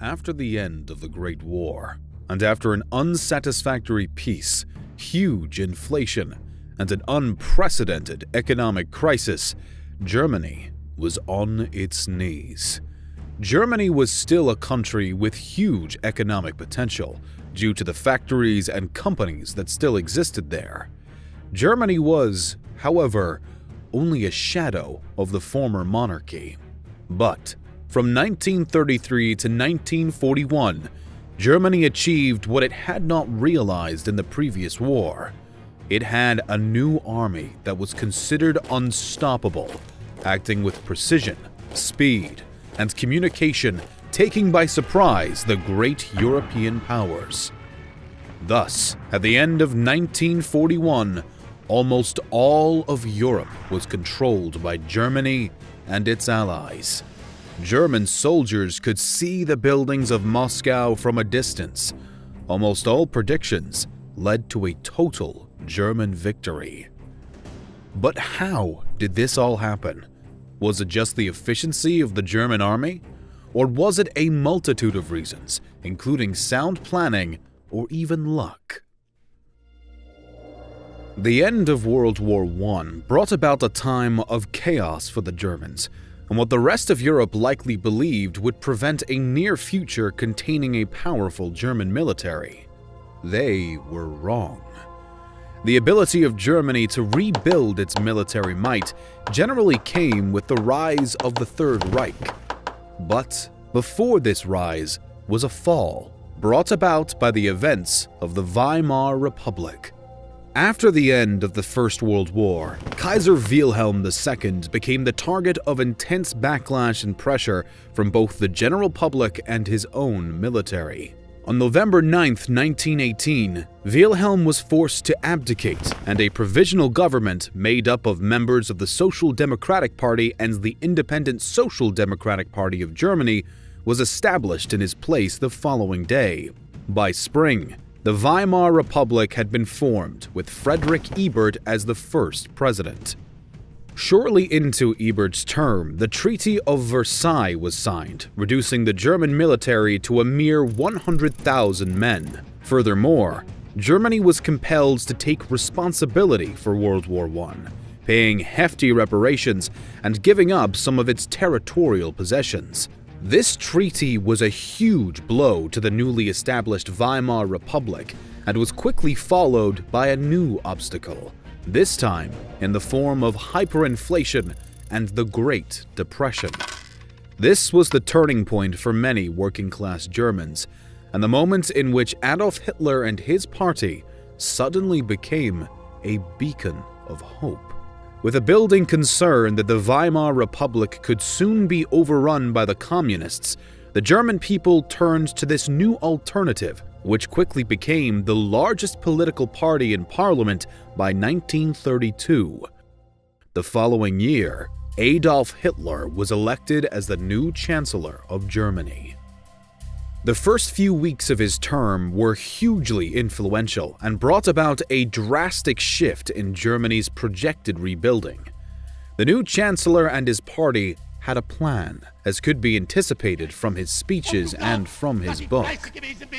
After the end of the Great War, and after an unsatisfactory peace, huge inflation, and an unprecedented economic crisis, Germany was on its knees. Germany was still a country with huge economic potential due to the factories and companies that still existed there. Germany was, however, only a shadow of the former monarchy. But from 1933 to 1941, Germany achieved what it had not realized in the previous war. It had a new army that was considered unstoppable, acting with precision, speed, and communication, taking by surprise the great European powers. Thus, at the end of 1941, almost all of Europe was controlled by Germany and its allies. German soldiers could see the buildings of Moscow from a distance. Almost all predictions led to a total German victory. But how did this all happen? Was it just the efficiency of the German army? Or was it a multitude of reasons, including sound planning or even luck? The end of World War I brought about a time of chaos for the Germans, and what the rest of Europe likely believed would prevent a near future containing a powerful German military. They were wrong. The ability of Germany to rebuild its military might generally came with the rise of the Third Reich. But before this rise was a fall brought about by the events of the Weimar Republic. After the end of the First World War, Kaiser Wilhelm II became the target of intense backlash and pressure from both the general public and his own military. On November 9, 1918, Wilhelm was forced to abdicate, and a provisional government made up of members of the Social Democratic Party and the Independent Social Democratic Party of Germany was established in his place the following day. By spring, the Weimar Republic had been formed, with Friedrich Ebert as the first president. Shortly into Ebert's term, the Treaty of Versailles was signed, reducing the German military to a mere 100,000 men. Furthermore, Germany was compelled to take responsibility for World War I, paying hefty reparations and giving up some of its territorial possessions. This treaty was a huge blow to the newly established Weimar Republic and was quickly followed by a new obstacle, this time in the form of hyperinflation and the Great Depression. This was the turning point for many working-class Germans, and the moment in which Adolf Hitler and his party suddenly became a beacon of hope. With a building concern that the Weimar Republic could soon be overrun by the communists, the German people turned to this new alternative, which quickly became the largest political party in parliament by 1932. The following year, Adolf Hitler was elected as the new Chancellor of Germany. The first few weeks of his term were hugely influential and brought about a drastic shift in Germany's projected rebuilding. The new Chancellor and his party had a plan, as could be anticipated from his speeches and from his book.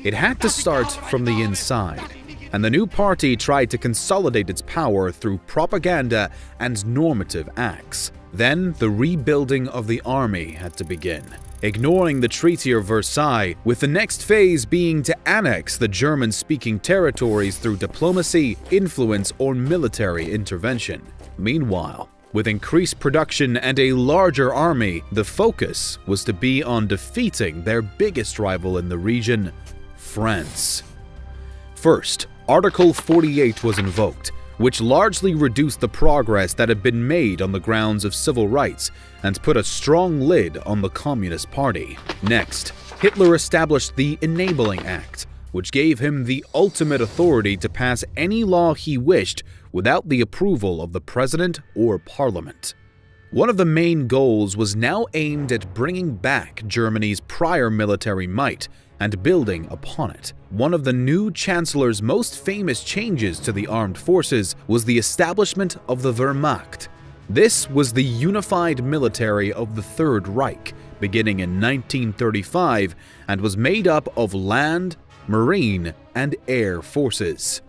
It had to start from the inside, and the new party tried to consolidate its power through propaganda and normative acts. Then the rebuilding of the army had to begin, ignoring the Treaty of Versailles, with the next phase being to annex the German-speaking territories through diplomacy, influence, or military intervention. Meanwhile, with increased production and a larger army, the focus was to be on defeating their biggest rival in the region, France. First, Article 48 was invoked, which largely reduced the progress that had been made on the grounds of civil rights and put a strong lid on the Communist Party. Next, Hitler established the Enabling Act, which gave him the ultimate authority to pass any law he wished without the approval of the president or parliament. One of the main goals was now aimed at bringing back Germany's prior military might and building upon it. One of the new chancellor's most famous changes to the armed forces was the establishment of the Wehrmacht. This was the unified military of the Third Reich, beginning in 1935, and was made up of land, marine, and air forces.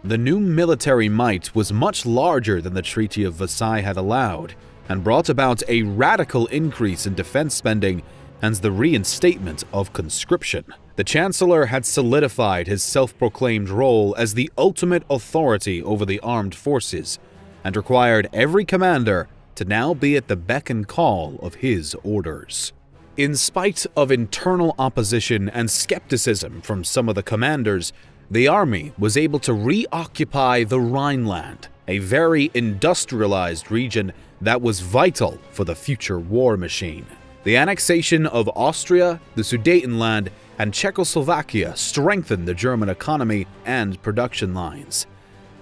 The new military might was much larger than the Treaty of Versailles had allowed, and brought about a radical increase in defense spending and the reinstatement of conscription. The Chancellor had solidified his self-proclaimed role as the ultimate authority over the armed forces, and required every commander to now be at the beck and call of his orders. In spite of internal opposition and skepticism from some of the commanders, the army was able to reoccupy the Rhineland, a very industrialized region that was vital for the future war machine. The annexation of Austria, the Sudetenland, and Czechoslovakia strengthened the German economy and production lines.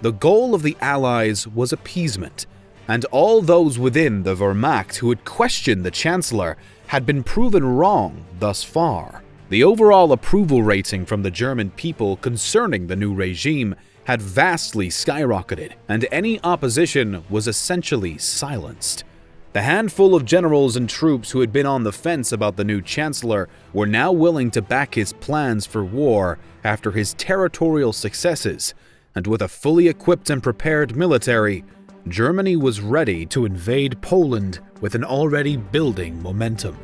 The goal of the Allies was appeasement, and all those within the Wehrmacht who had questioned the Chancellor had been proven wrong thus far. The overall approval rating from the German people concerning the new regime had vastly skyrocketed, and any opposition was essentially silenced. The handful of generals and troops who had been on the fence about the new Chancellor were now willing to back his plans for war after his territorial successes, and with a fully equipped and prepared military, Germany was ready to invade Poland with an already building momentum.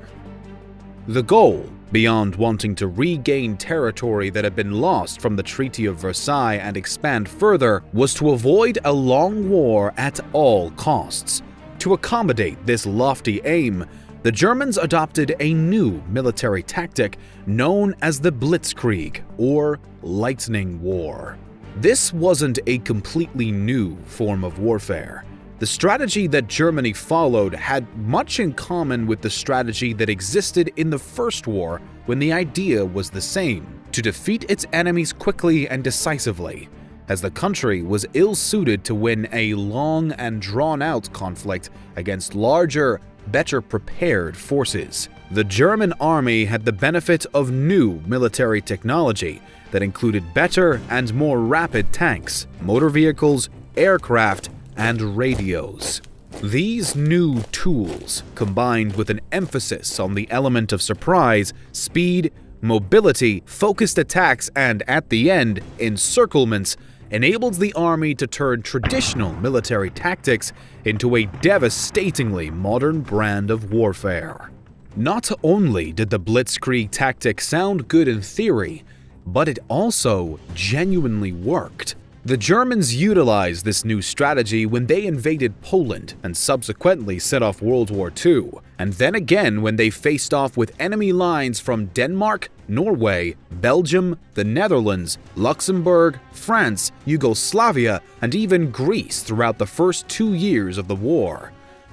The goal, beyond wanting to regain territory that had been lost from the Treaty of Versailles and expand further, was to avoid a long war at all costs. To accommodate this lofty aim, the Germans adopted a new military tactic known as the Blitzkrieg, or Lightning War. This wasn't a completely new form of warfare. The strategy that Germany followed had much in common with the strategy that existed in the First War, when the idea was the same: to defeat its enemies quickly and decisively, as the country was ill-suited to win a long and drawn-out conflict against larger, better-prepared forces. The German army had the benefit of new military technology that included better and more rapid tanks, motor vehicles, aircraft, and radios. These new tools, combined with an emphasis on the element of surprise, speed, mobility, focused attacks, and, at the end, encirclements, enabled the army to turn traditional military tactics into a devastatingly modern brand of warfare. Not only did the Blitzkrieg tactic sound good in theory, but it also genuinely worked. The Germans utilized this new strategy when they invaded Poland and subsequently set off World War II, and then again when they faced off with enemy lines from Denmark, Norway, Belgium, the Netherlands, Luxembourg, France, Yugoslavia, and even Greece throughout the first 2 years of the war.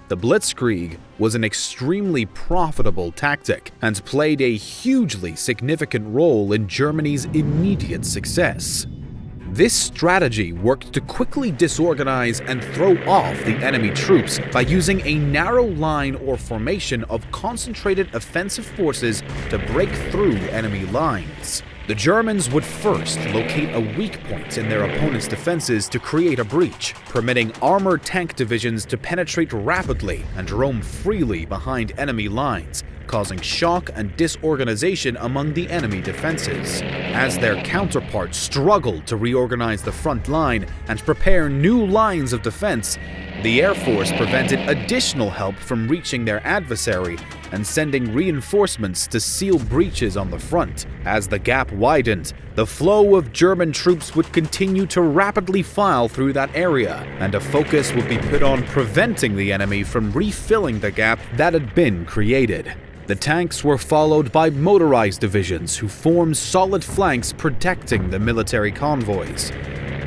The Blitzkrieg was an extremely profitable tactic and played a hugely significant role in Germany's immediate success. This strategy worked to quickly disorganize and throw off the enemy troops by using a narrow line or formation of concentrated offensive forces to break through enemy lines. The Germans would first locate a weak point in their opponent's defenses to create a breach, permitting armored tank divisions to penetrate rapidly and roam freely behind enemy lines, causing shock and disorganization among the enemy defenses. As their counterparts struggled to reorganize the front line and prepare new lines of defense, the Air Force prevented additional help from reaching their adversary and sending reinforcements to seal breaches on the front. As the gap widened, the flow of German troops would continue to rapidly file through that area, and a focus would be put on preventing the enemy from refilling the gap that had been created. The tanks were followed by motorized divisions who formed solid flanks protecting the military convoys.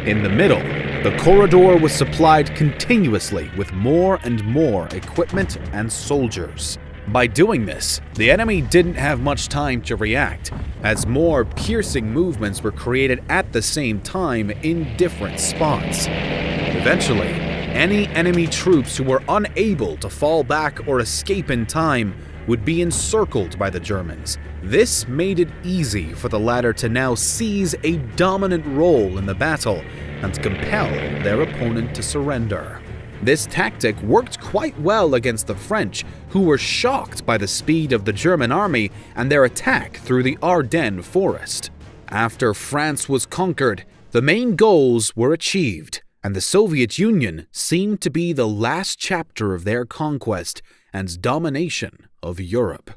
In the middle, the corridor was supplied continuously with more and more equipment and soldiers. By doing this, the enemy didn't have much time to react, as more piercing movements were created at the same time in different spots. Eventually, any enemy troops who were unable to fall back or escape in time would be encircled by the Germans. This made it easy for the latter to now seize a dominant role in the battle and compel their opponent to surrender. This tactic worked quite well against the French, who were shocked by the speed of the German army and their attack through the Ardennes forest. After France was conquered, the main goals were achieved, and the Soviet Union seemed to be the last chapter of their conquest and domination of Europe.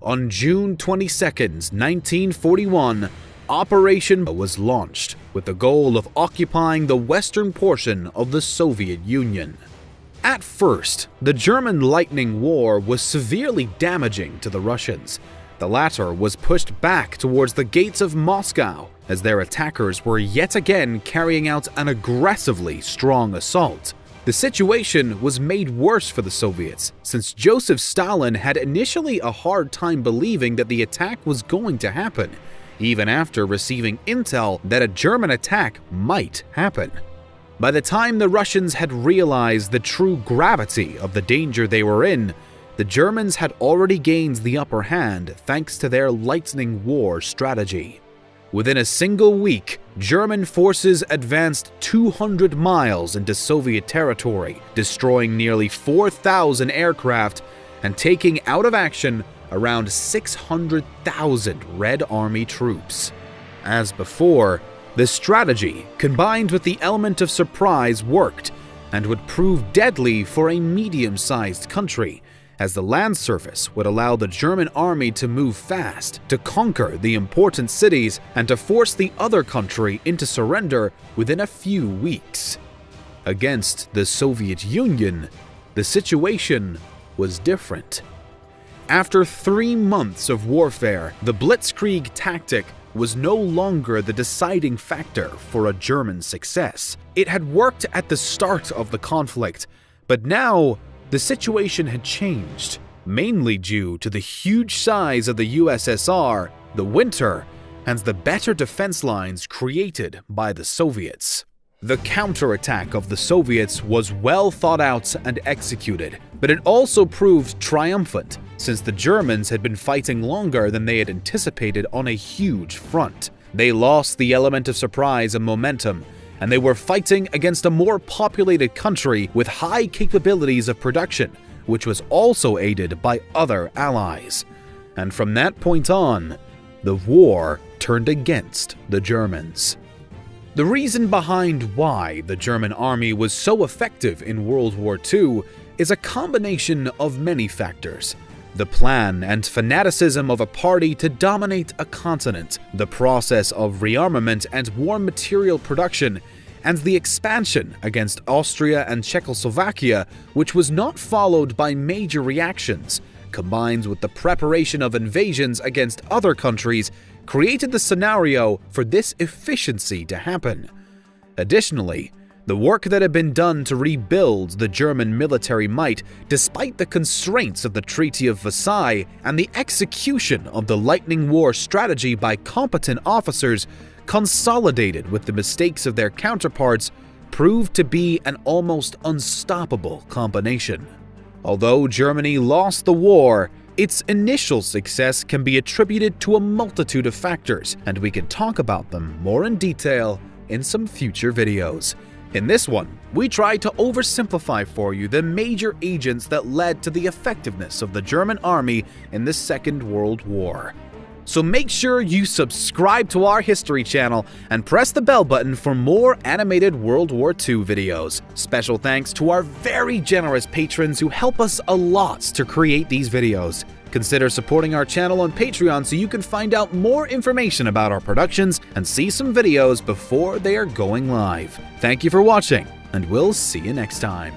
On June 22, 1941, Operation was launched with the goal of occupying the western portion of the Soviet Union. At first, the German Lightning War was severely damaging to the Russians. The latter was pushed back towards the gates of Moscow as their attackers were yet again carrying out an aggressively strong assault. The situation was made worse for the Soviets, since Joseph Stalin had initially a hard time believing that the attack was going to happen, even after receiving intel that a German attack might happen. By the time the Russians had realized the true gravity of the danger they were in, the Germans had already gained the upper hand thanks to their Lightning War strategy. Within a single week, German forces advanced 200 miles into Soviet territory, destroying nearly 4,000 aircraft and taking out of action around 600,000 Red Army troops. As before, the strategy, combined with the element of surprise, worked and would prove deadly for a medium-sized country, as the land surface would allow the German army to move fast, to conquer the important cities, and to force the other country into surrender within a few weeks. Against the Soviet Union, the situation was different. After 3 months of warfare, the Blitzkrieg tactic was no longer the deciding factor for a German success. It had worked at the start of the conflict, but now the situation had changed, mainly due to the huge size of the USSR, the winter, and the better defense lines created by the Soviets. The counterattack of the Soviets was well thought out and executed, but it also proved triumphant, since the Germans had been fighting longer than they had anticipated on a huge front. They lost the element of surprise and momentum, and they were fighting against a more populated country with high capabilities of production, which was also aided by other allies. And from that point on, the war turned against the Germans. The reason behind why the German army was so effective in World War II is a combination of many factors. The plan and fanaticism of a party to dominate a continent, the process of rearmament and war material production, and the expansion against Austria and Czechoslovakia, which was not followed by major reactions, combined with the preparation of invasions against other countries, created the scenario for this efficiency to happen. Additionally, the work that had been done to rebuild the German military might, despite the constraints of the Treaty of Versailles and the execution of the Lightning War strategy by competent officers, consolidated with the mistakes of their counterparts, proved to be an almost unstoppable combination. Although Germany lost the war, its initial success can be attributed to a multitude of factors, and we can talk about them more in detail in some future videos. In this one, we try to oversimplify for you the major agents that led to the effectiveness of the German army in the Second World War. So make sure you subscribe to our history channel and press the bell button for more animated World War II videos. Special thanks to our very generous patrons who help us a lot to create these videos. Consider supporting our channel on Patreon so you can find out more information about our productions and see some videos before they are going live. Thank you for watching, and we'll see you next time.